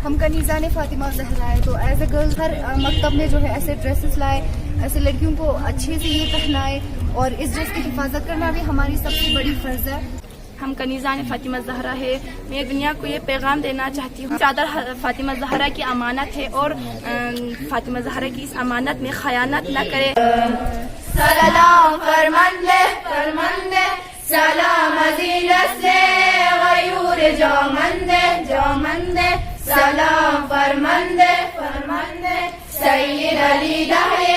ہم کنیزان فاطمہ زہرا ہے، تو ایز اے گرلز ہر مکتب میں جو ہے ایسے ڈریسز لائے، ایسے لڑکیوں کو اچھے سے یہ پہنائے، اور اس ڈریس کی حفاظت کرنا بھی ہماری سب سے بڑی فرض ہے۔ ہم کنیزان فاطمہ زہرا ہے، میں دنیا کو یہ پیغام دینا چاہتی ہوں، چادر فاطمہ زہرا کی امانت ہے اور فاطمہ زہرا کی اس امانت میں خیانت نہ کرے۔ سلام فرمانده فرمانده، سلام عزیز سے غیور جامنده جامنده، سلام فرمانده فرمانده، سید علی دهی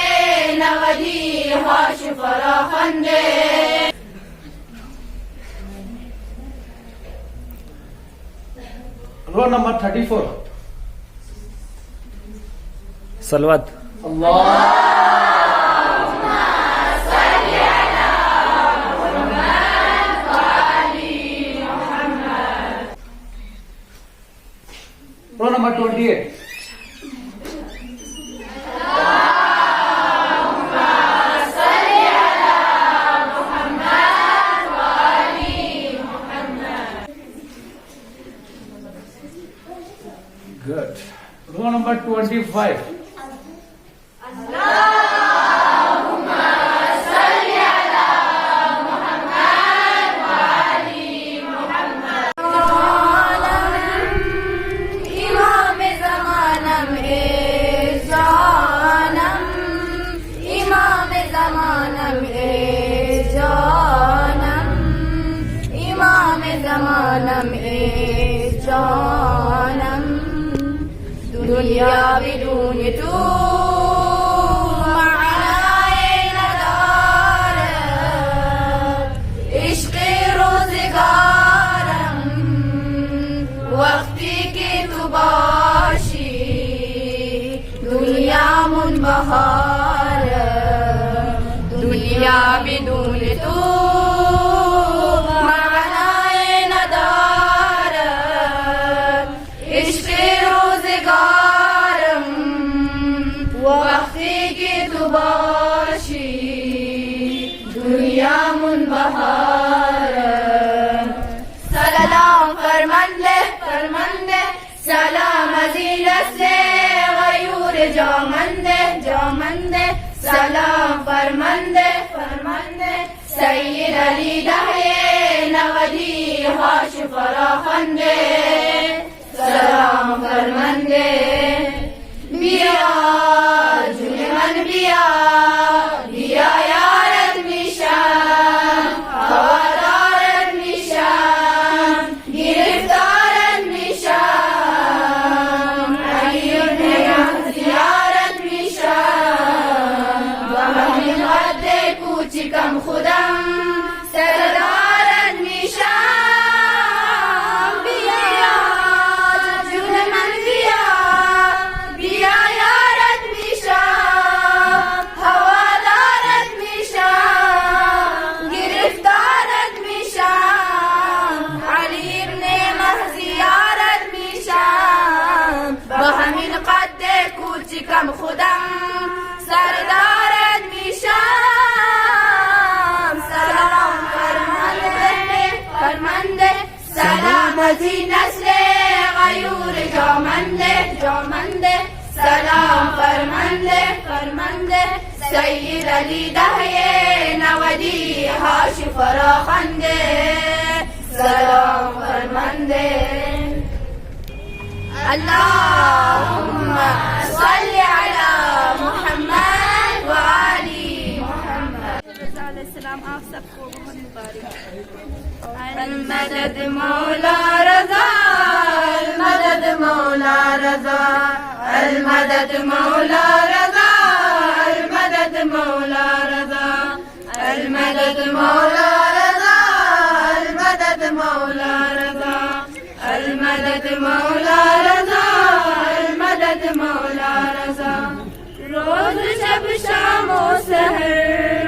نودی هاش فراخنده۔ Roll number 34. صلوات Roll number 28. Good. Roll number 25. امام زمانم اے جانم، امام زمانم اے جانم، امام زمانم اے جانم، دنیا بدون تو معنی ندارد، عشق روزگارم وقتی که تو باشی، دنیا منبهار، دنیا بدون تو معنی ندارد، عشق روزگارم وقتی که تو باشی، دنیا منبهار۔ سلام فرمانده فرمانده، سلام عزیز سے غیور جامنده جامنده، سلام فرمانده فرمانده، سید علی دهی نودی هاش فراخنده، سلام فرمانده، بیا جون من بیا، بیا یارت میشم، هوادارت میشم، گرفتارت میشم، علی ابن زیارت میشم، با همین قد کوچکم خودم سردارت میشم، بیا جون من بیا، بیا یارت میشم، هوادارت میشم، گرفتارت میشم، علی ابن مهزیارت میشم، با همین قد کوچکم خودم سردارت میشم، سلام فرمانده فرمانده، سلام از این نسل غیور جامنده جامنده، سلام فرمانده فرمانده، سید علی دهی نودی هاش فراخنده، سلام فرمانده۔ اللهم صل على محمد و آل محمد۔ رضا علیہ السلام آپ سب کو بہت مبارک۔ المدد مولا رضا، المدد مولا رضا، المدد مولا رضا، المدد مولا رضا، المدد مولا رضا، المدد مولا رضا، المدد مولا رضا، المدد مولا رضا، روز شب شام و سحر،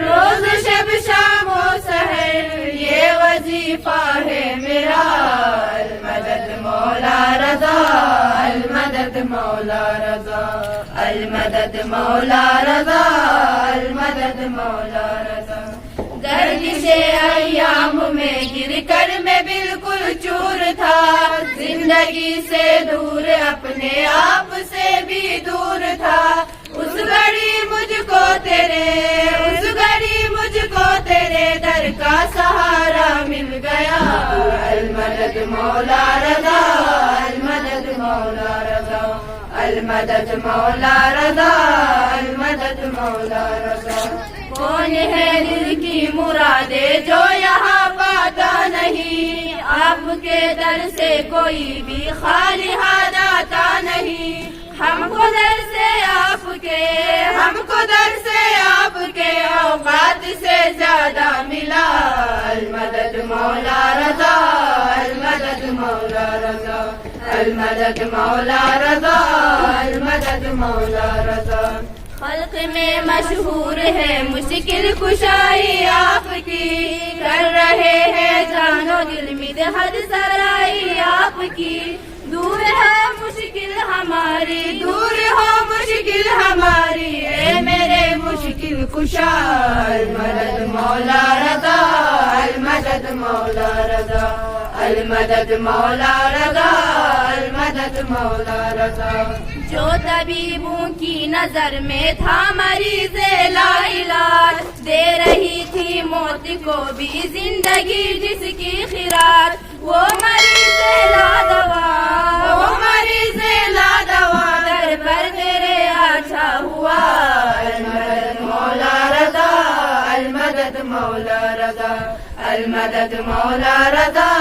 روز شب شام و سحر یہ وظیفہ ہے میرا، المدد مولا رضا، المدد مولا رضا، المدد مولا رضا، المدد مولا رضا، گردش ایام میں گر کر میں بالکل چور تھا، زندگی سے دور اپنے آپ سے بھی دور تھا. اس گھڑی مجھ کو تیرے در کا سہارا مل گیا. المدد مولا رضا, المدد مولا رضا, المدد مولا رضا, المدد مولا رضا. کون ہے دل کی مرادیں جو یہاں پاتا نہیں, آپ کے در سے کوئی بھی خالی ہاتھ آتا نہیں. ہم کو در سے آپ کے اوقات سے زیادہ ملا. المدد مولا رضا, المدد مولا رضا, المدد مولا رضا, المدد مولا رضا. خلق میں مشہور ہے مشکل کشائی آپ کی, کر رہے ہیں جان و دل مدحت سرائی آپ کی. دور ہے مشکل ہماری, دور ہو مشکل ہماری, اے میرے مشکل کشا. المدد مولا رضا, المدد مولا رضا, المدد مولا رضا, المدد مولا رضا. جو طبیبوں کی نظر میں تھا مریض لا علاج, دے رہی تھی موت کو بھی زندگی جس کی خراج. وہ مریض لا دوا, وہ مریض لا دوا, در پر تیرے اچھا ہوا. المدد مولا رضا, المدد مولا رضا, المدد مولا رضا,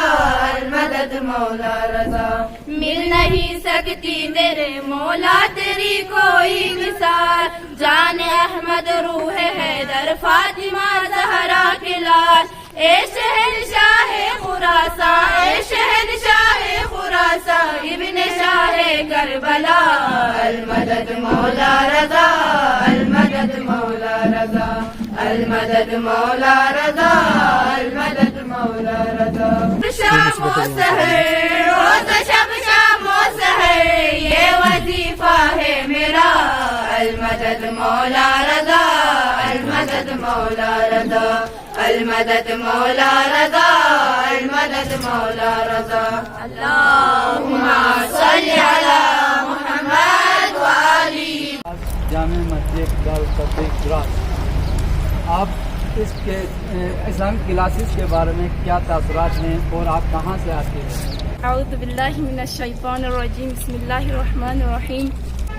المدد مولا رضا. مل نہیں سکتی تیرے مولا تیری کوئی مثال, جان احمد روح حیدر فاطمہ زہرا کے لال. اے شہنشاہ خراساں, اے شہنشاہ خراساں, ابن شاہ کربلا. المدد مولا رضا, المدد مولا رضا, المدد مولا رضا, المدد مولا رضا. شام و سحر, روز شب شام و سحر, یہ وظیفہ ہے میرا. المدد مولا رضا, المدد مولا رضا, المدد مولا رضا, المدد مولا رضا. اللہم صلی علی محمد و علی. جامع مسجد دارالتبلیغ دراس, آپ اس کے اسلامک کلاسز کے بارے میں کیا تاثرات ہیں اور آپ کہاں سے آتے ہیں؟ اعوذ باللہ من الشیطان الرجیم, بسم اللہ الرحمن الرحیم.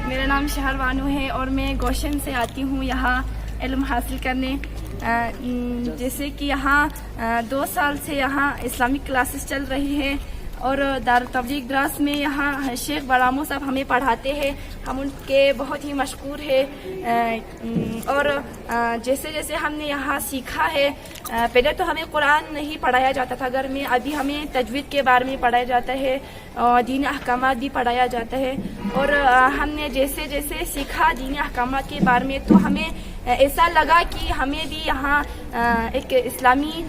میرا نام شہر بانو ہے اور میں گوشن سے آتی ہوں یہاں علم حاصل کرنے. جیسے کہ یہاں 2 سال سے یہاں اسلامک کلاسز چل رہی ہے اور دارالتبلیغ دراس میں یہاں شیخ برامو صاحب ہمیں پڑھاتے ہیں. ہم ان کے بہت ہی مشکور ہیں. اور جیسے جیسے ہم نے یہاں سیکھا ہے, پہلے تو ہمیں قرآن نہیں پڑھایا جاتا تھا گھر میں, ابھی ہمیں تجوید کے بارے میں پڑھایا جاتا ہے, دین احکامات بھی پڑھایا جاتا ہے. اور ہم نے جیسے جیسے سیکھا دین احکامات کے بارے میں تو ہمیں ایسا لگا کہ ہمیں بھی یہاں ایک اسلامی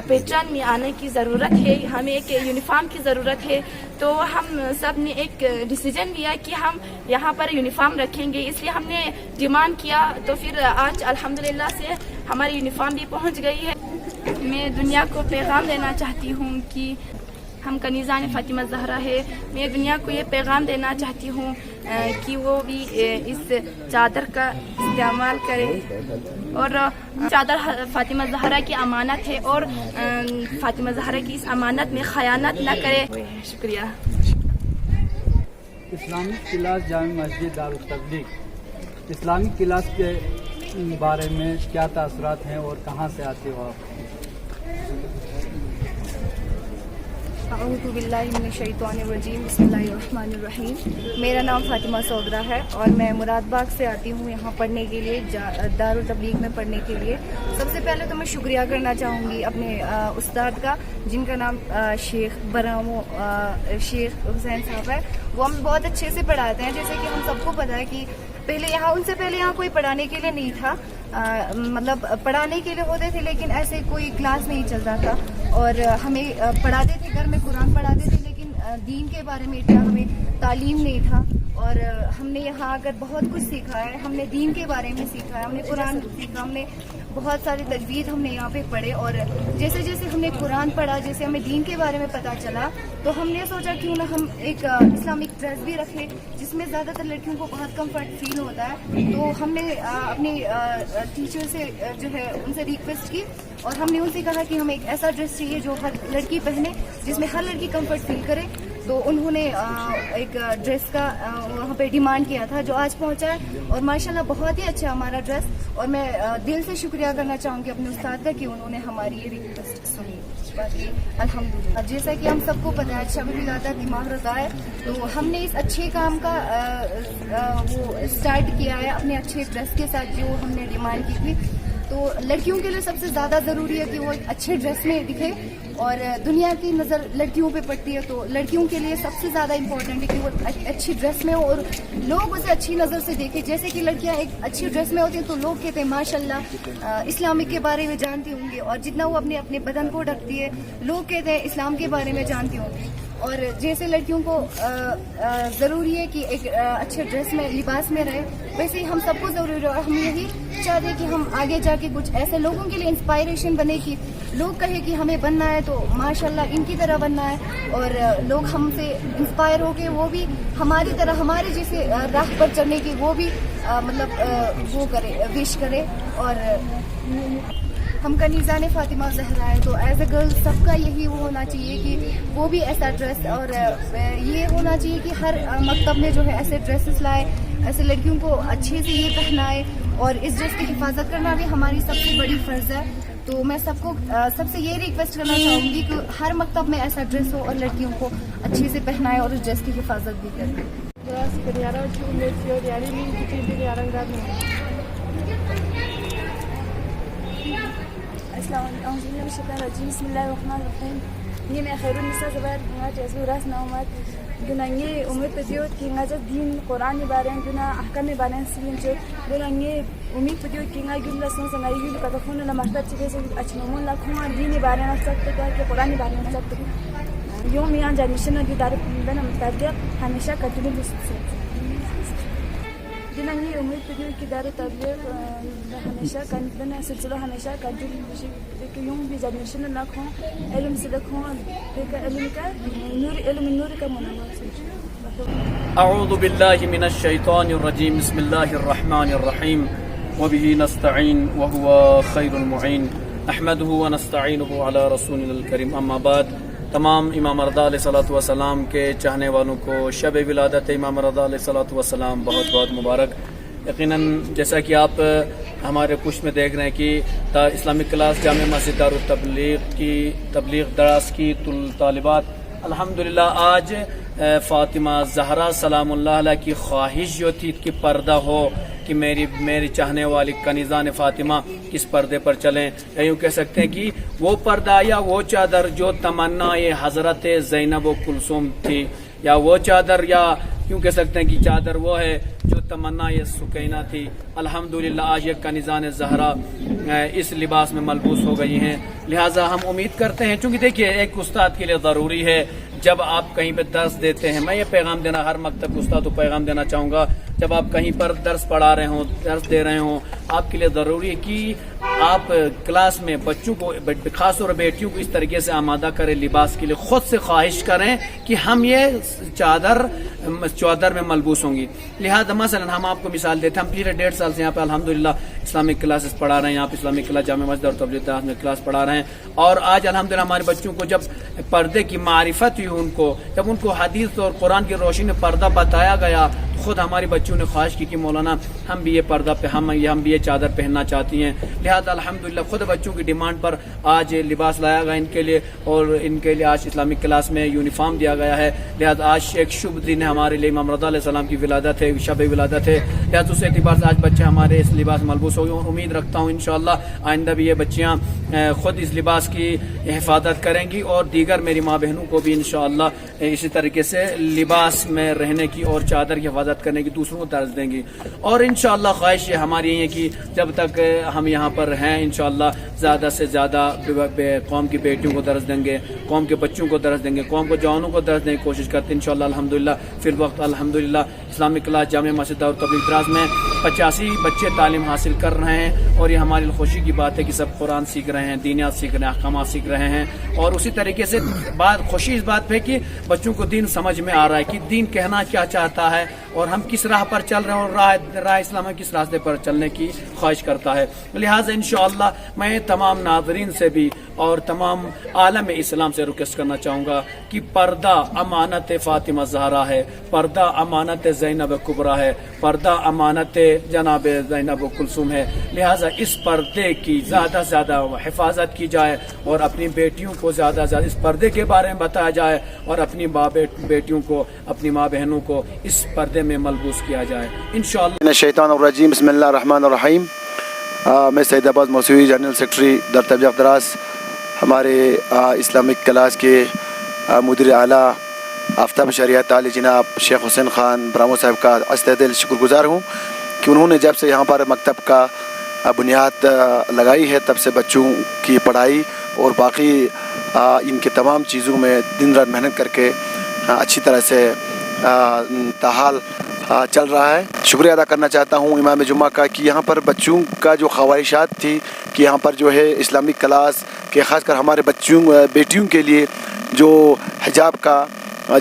پہچان میں آنے کی ضرورت ہے, ہمیں ایک یونیفارم کی ضرورت ہے. تو ہم سب نے ایک ڈیسیجن لیا کہ ہم یہاں پر یونیفارم رکھیں گے, اس لیے ہم نے ڈیمانڈ کیا. تو پھر آج الحمدللہ سے ہماری یونیفارم بھی پہنچ گئی ہے. میں دنیا کو پیغام دینا چاہتی ہوں کہ ہم کنیزان فاطمہ زہرا ہے. میں دنیا کو یہ پیغام دینا چاہتی ہوں کہ وہ بھی اس چادر کا استعمال کرے اور چادر فاطمہ زہرا کی امانت ہے اور فاطمہ زہرا کی اس امانت میں خیانت نہ کرے. شکریہ. Islamic class Jama Masjid دارالتبلیغ, Islamic class کے بارے میں کیا تاثرات ہیں اور کہاں سے آتے ہو آپ؟ اعوذ باللہ من الشیطان الرجیم, بسم اللہ الرحمن الرحیم. میرا نام فاطمہ سوگرا ہے اور میں مراد باغ سے آتی ہوں یہاں پڑھنے کے لیے, دارالتبلیغ میں پڑھنے کے لیے. سب سے پہلے تو میں شکریہ کرنا چاہوں گی اپنے استاد کا, جن کا نام شیخ برامو شیخ حسین صاحب ہے. وہ ہم بہت اچھے سے پڑھاتے ہیں. جیسے کہ ہم سب کو پتہ ہے کہ پہلے یہاں ان سے پہلے یہاں کوئی پڑھانے کے لیے نہیں تھا, مطلب پڑھانے کے لیے ہوتے تھے لیکن ایسے کوئی کلاس نہیں چلتا تھا. اور ہمیں پڑھاتے تھے گھر میں قرآن پڑھاتے تھے لیکن دین کے بارے میں اتنا ہمیں تعلیم نہیں تھا. اور ہم نے یہاں آ کر بہت کچھ سیکھا ہے. ہم نے دین کے بارے میں سیکھا ہے, ہم نے قرآن سیکھا, ہم نے بہت ساری تجوید ہم نے یہاں پہ پڑھے. اور جیسے جیسے ہم نے قرآن پڑھا, جیسے ہمیں دین کے بارے میں پتہ چلا, تو ہم نے سوچا کیوں نہ ہم ایک اسلامک ڈریس بھی رکھیں جس میں زیادہ تر لڑکیوں کو بہت کمفرٹ فیل ہوتا ہے. تو ہم نے اپنے ٹیچر سے جو ہے ان سے ریکویسٹ کی, اور ہم نے ان سے کہا کہ ہمیں ایک ایسا ڈریس چاہیے جو ہر لڑکی پہنے, جس میں ہر لڑکی کمفرٹ فیل کرے. تو انہوں نے ایک ڈریس کا وہاں پہ ڈیمانڈ کیا تھا جو آج پہنچا ہے, اور ماشاءاللہ بہت ہی اچھا ہمارا ڈریس. اور میں دل سے شکریہ کرنا چاہوں گی اپنے استاد کا کہ انہوں نے ہماری یہ ریکویسٹ سنی. باقی الحمدللہ جیسا کہ ہم سب کو پتہ ہے شب ولادت ماہ رضا ہے, تو ہم نے اس اچھے کام کا وہ اسٹارٹ کیا ہے اپنے اچھے ڈریس کے ساتھ جو ہم نے ڈیمانڈ کی تھی. تو لڑکیوں کے لیے سب سے زیادہ ضروری ہے کہ وہ ایک اچھے ڈریس میں دکھے, اور دنیا کی نظر لڑکیوں پہ پڑتی ہے, تو لڑکیوں کے لیے سب سے زیادہ امپورٹنٹ ہے کہ وہ اچھی ڈریس میں ہو اور لوگ اسے اچھی نظر سے دیکھیں. جیسے کہ لڑکیاں ایک اچھی ڈریس میں ہوتی ہیں تو لوگ کہتے ہیں ماشاءاللہ اسلامک کے بارے میں جانتی ہوں گی, اور جتنا وہ اپنے بدن کو ڈھکتی ہے لوگ کہتے ہیں اسلام کے بارے میں جانتی ہوں گی. اور جیسے لڑکیوں کو ضروری ہے کہ ایک اچھے ڈریس میں لباس میں رہے, ویسے ہی ہم سب کو ضروری ہے. اور ہم یہی چاہتے ہیں کہ ہم آگے جا کے کچھ ایسے لوگوں کے لیے انسپائریشن بنے کہ لوگ کہے کہ ہمیں بننا ہے تو ماشاءاللہ ان کی طرح بننا ہے, اور لوگ ہم سے انسپائر ہو کے وہ بھی ہماری طرح ہمارے جیسے راہ پر چلنے کی وہ بھی مطلب وہ کرے, وش کرے. اور ہم کا نیزان فاطمہ زہرا ہے, تو ایز اے گرل سب کا یہی وہ ہونا چاہیے کہ وہ بھی ایسا ڈریس, اور یہ ہونا چاہیے کہ ہر مکتب میں جو ہے ایسے ڈریسز لائے, ایسے لڑکیوں کو اچھے سے یہ پہنائے, اور اس ڈریس کی حفاظت کرنا بھی ہماری سب سے بڑی فرض ہے. تو میں سب سے یہ ریکویسٹ کرنا چاہوں گی کہ ہر مکتب میں ایسا ڈریس ہو اور لڑکیوں کو اچھے سے پہنائے اور اس ڈریس کی حفاظت بھی کرے. السلام علیکم. بسم اللہ الرحمن الرحیم. یہ میں خیر النساء زبار نوات یزور راس نومات گنانگی امید پدیوت کی نازد دین قرآن بارن گنا احکام بارن سلیم جو گنانگی امید پدیوت کی نازد گلا سن سنائی گل کا خون لمحت چیزیں اچنمون لا کھما دین بارن سخت کہ قرآن بارن سخت یوم یان جانشن کی دار بنا متعلق ہمیشہ قدم بس گنانگی امید پدیوت کی دار تبلیغ ہمیشہ بنا سلسلہ ہمیشہ قدم بس کہ یوم بھی جانشن لا کھو علم سے دکھو علم کا نور کا منور. اعوذ باللہ من الشیطان الرجیم. بسم اللہ الرحمن الرحیم. وبه نستعین وهو خیر المعین. نحمده ونستعینه علی رسولنا الکریم. اما بعد, تمام امام رضا علیہ الصلوۃ والسلام کے چاہنے والوں کو شب ولادت امام رضا علیہ الصلوۃ والسلام بہت بہت مبارک. یقیناً جیسا کہ آپ ہمارے پشت میں دیکھ رہے ہیں کہ اسلامک کلاس جامع مسجد دارالتبلیغ کی تبلیغ دراز کی طالبات الحمدللہ آج فاطمہ زہرا سلام اللہ علیہ کی خواہش جو تھی کہ پردہ ہو, کہ میری چاہنے والی کنیزان فاطمہ اس پردے پر چلیں, یا یوں کہہ سکتے ہیں کہ وہ پردہ یا وہ چادر جو تمنا حضرت زینب و کلثوم تھی, یا وہ چادر, یا یوں کہہ سکتے ہیں کہ چادر وہ ہے جو تمنا یہ سکینہ تھی. الحمدللہ آج یہ کنیزان زہرا اس لباس میں ملبوس ہو گئی ہیں. لہٰذا ہم امید کرتے ہیں, چونکہ دیکھیے ایک استاد کے لیے ضروری ہے جب آپ کہیں پہ درس دیتے ہیں, میں یہ پیغام دینا ہر مکتب استاد کو پیغام دینا چاہوں گا, جب آپ کہیں پر درس پڑھا رہے ہوں, درس دے رہے ہوں, آپ کے لیے ضروری ہے کہ آپ کلاس میں بچوں کو, خاص طور بیٹیوں کو اس طریقے سے آمادہ کریں لباس کے لیے, خود سے خواہش کریں کہ ہم یہ چادر میں ملبوس ہوں گی. لہٰذا مثلا ہم آپ کو مثال دیتے ہیں, ہم پچھلے 1.5 سال سے یہاں پہ الحمدللہ اسلامک کلاسز پڑھا رہے ہیں, یہاں پہ اسلامک کلاس جامع مسجد اور تبلیغ دراز میں کلاس پڑھا رہے ہیں, اور آج الحمدللہ ہمارے بچوں کو جب پردے کی معرفت ہوئی, جب ان کو حدیث اور قرآن کی روشنی میں پردہ بتایا گیا, خود ہماری بچیوں نے خواہش کی کہ مولانا ہم بھی یہ پردہ پہ ہم بھی یہ چادر پہننا چاہتی ہیں. لہذا الحمدللہ خود بچوں کی ڈیمانڈ پر آج لباس لایا گیا ان کے لیے, اور ان کے لیے آج اسلامک کلاس میں یونیفارم دیا گیا ہے. لہذا آج ایک شبھ دن ہے ہمارے لیے, امام رضا علیہ السلام کی ولادت ہے, شب ولادت ہے. لہذا اس اعتبار سے آج بچے ہمارے اس لباس ملبوس ہو گئے, اور امید رکھتا ہوں انشاءاللہ آئندہ بھی یہ بچیاں خود اس لباس کی حفاظت کریں گی, اور دیگر میری ماں بہنوں کو بھی انشاءاللہ اسی طریقے سے لباس میں رہنے کی اور چادر کی حفاظت کرنے کی دوسروں کو درس دیں گی. اور انشاءاللہ خواہش یہ ہماری یہ ہے کہ جب تک ہم یہاں پر ہیں انشاءاللہ زیادہ سے زیادہ قوم کی بیٹیوں کو درس دیں گے, قوم کے بچوں کو درس دیں گے, قوم کو جوانوں کو درس دینے کی کوشش کرتے ہیں انشاءاللہ. الحمدللہ فی الوقت الحمدللہ اسلامک کلاس جامع مسجد دار تبلیغ دراز میں 85 بچے تعلیم حاصل کر رہے ہیں، اور یہ ہماری خوشی کی بات ہے کہ سب قرآن سیکھ رہے ہیں، دینیات سیکھ رہے ہیں، احکامات سیکھ رہے ہیں، اور اسی طریقے سے خوشی اس بات پہ کہ بچوں کو دین سمجھ میں آ رہا ہے کہ دین کہنا کیا چاہتا ہے اور ہم کس راہ پر چل رہے ہیں، اور راہ اسلام میں کس راستے پر چلنے کی خواہش کرتا ہے۔ لہٰذا انشاءاللہ میں تمام ناظرین سے بھی اور تمام عالم اسلام سے ریکویسٹ کرنا چاہوں گا کہ پردہ امانت فاطمہ زہرا ہے، پردہ امانت زینب کبریٰ ہے، پردہ امانت جناب زینب کلثوم ہے، لہٰذا اس پردے کی زیادہ سے زیادہ حفاظت کی جائے اور اپنی بیٹیوں کو زیادہ سے زیادہ اس پردے کے بارے میں بتایا جائے، اور اپنی بیٹیوں کو، اپنی ماں بہنوں کو اس پردے میں ملبوس کیا جائے انشاءاللہ۔ من الشیطان الرجیم، بسم اللہ الرحمن الرحیم۔ میں سعید عباس موسوی جنرل سیکرٹری دار تبلیغ دراز، ہمارے اسلامک کلاس کے مدیر اعلیٰ آفتاب شریعت عالی جناب شیخ حسین خان برامو صاحب کا تہ دل شکر گزار ہوں کہ انہوں نے جب سے یہاں پر مکتب کا بنیاد لگائی ہے تب سے بچوں کی پڑھائی اور باقی ان کے تمام چیزوں میں دن رات محنت کر کے اچھی طرح سے تاحال چل رہا ہے۔ شکریہ ادا کرنا چاہتا ہوں امام جمعہ کا کہ یہاں پر بچوں کا جو خواہشات تھی کہ یہاں پر جو ہے اسلامک کلاس کے خاص کر ہمارے بیٹیوں کے لیے جو حجاب کا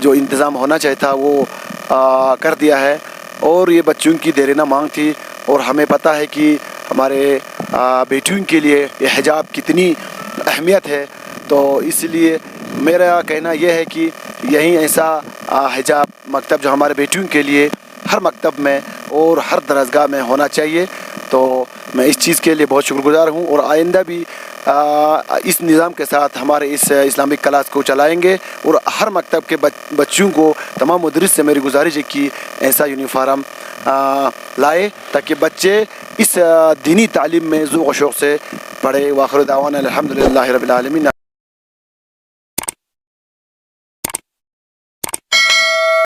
جو انتظام ہونا چاہیے تھا وہ کر دیا ہے، اور یہ بچوں کی دیرینہ مانگ تھی، اور ہمیں پتہ ہے کہ ہمارے بیٹیوں کے لیے یہ حجاب کتنی اہمیت ہے، تو اس لیے میرا کہنا یہ ہے کہ یہیں ایسا حجاب مکتب جو ہمارے بیٹیوں کے لیے ہر مکتب میں اور ہر درسگاہ میں ہونا چاہیے، تو میں اس چیز کے لیے بہت شکر گزار ہوں، اور آئندہ بھی اس نظام کے ساتھ ہمارے اس اسلامک کلاس کو چلائیں گے، اور ہر مکتب کے بچوں کو تمام مدرس سے میری گزارش ہے کہ ایسا یونیفارم لائے تاکہ بچے اس دینی تعلیم میں ذوق و شوق سے پڑھے۔ وآخر دعوانا الحمدللہ رب العالمین۔